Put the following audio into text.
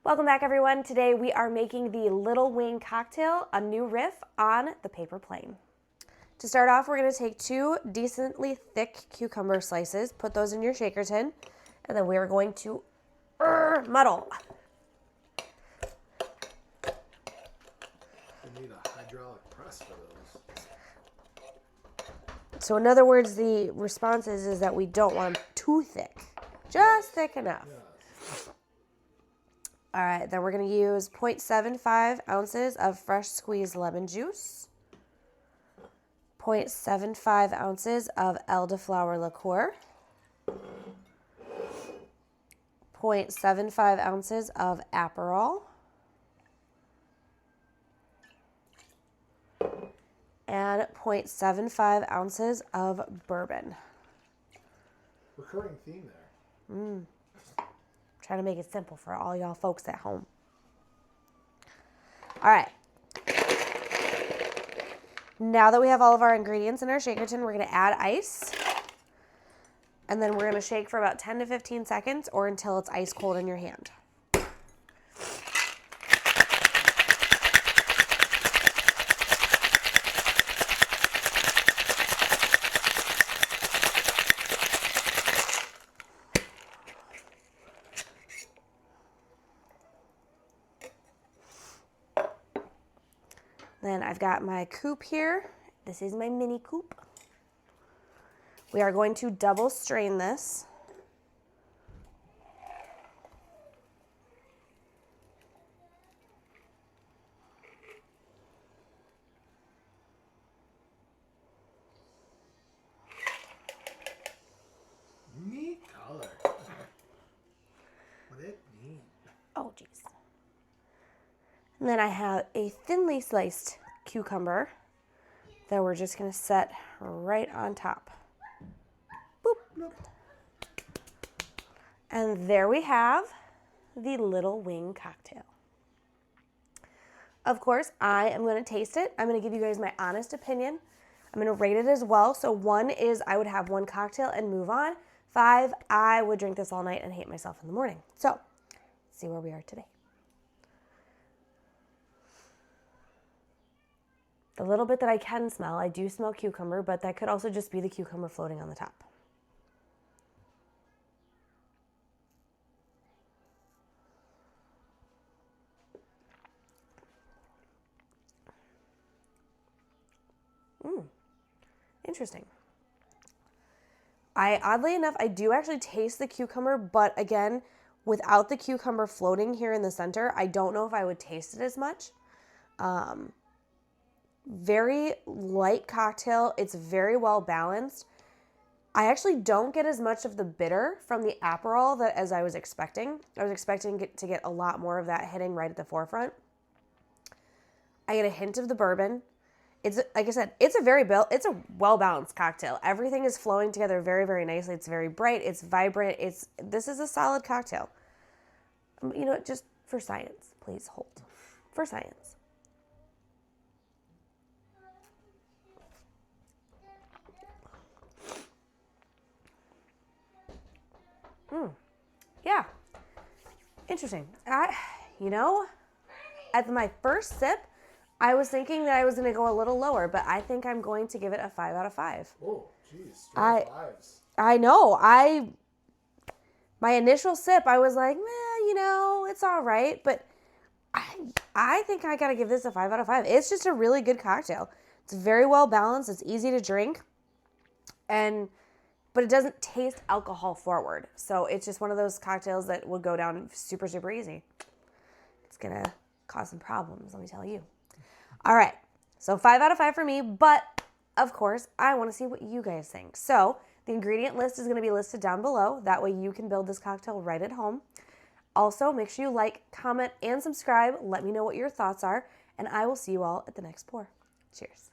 Welcome back, everyone. Today we are making the Little Wing cocktail, a new riff on the paper plane. To start off, we're going to take 2 decently thick cucumber slices, put those in your shaker tin, and then we are going to muddle. You need a hydraulic press for those. So in other words, the response is that we don't want them too thick, just thick enough. Yes. All right, then we're going to use 0.75 ounces of fresh squeezed lemon juice, 0.75 ounces of Elderflower Liqueur, 0.75 ounces of Aperol, and 0.75 ounces of Bourbon. Recurring theme there. Trying to make it simple for all y'all folks at home. All right. Now that we have all of our ingredients in our shaker tin, we're going to add ice. And then we're going to shake for about 10 to 15 seconds or until it's ice cold in your hand. Then I've got my coupe here. This is my mini coupe. We are going to double strain this. Neat color. What it mean? Oh, geez. And then I have a thinly sliced cucumber that we're just going to set right on top. Boop. Bloop. And there we have the Little Wing cocktail. Of course, I am going to taste it. I'm going to give you guys my honest opinion. I'm going to rate it as well. So 1 is I would have 1 cocktail and move on. 5, I would drink this all night and hate myself in the morning. So, let's see where we are today. The little bit that I can smell, I do smell cucumber, but that could also just be the cucumber floating on the top. Interesting. Oddly enough, I do actually taste the cucumber, but again, without the cucumber floating here in the center, I don't know if I would taste it as much. Very light cocktail. It's very well balanced. I actually don't get as much of the bitter from the Aperol as I was expecting. I was expecting to get a lot more of that hitting right at the forefront. I get a hint of the bourbon. It's, like I said, it's a well-balanced cocktail. Everything is flowing together very, very nicely. It's very bright. It's vibrant. This is a solid cocktail. You know what? Just for science, please hold. For science. Yeah. Interesting. At my first sip, I was thinking that I was going to go a little lower, but I think I'm going to give it a 5 out of 5. Oh, geez. Straight 5s. I know. My initial sip, I was like, it's all right. But I think I got to give this a 5 out of 5. It's just a really good cocktail. It's very well balanced. It's easy to drink. But it doesn't taste alcohol forward. So it's just one of those cocktails that will go down super, super easy. It's going to cause some problems, let me tell you. All right. So 5 out of 5 for me. But, of course, I want to see what you guys think. So the ingredient list is going to be listed down below. That way you can build this cocktail right at home. Also, make sure you like, comment, and subscribe. Let me know what your thoughts are. And I will see you all at the next pour. Cheers.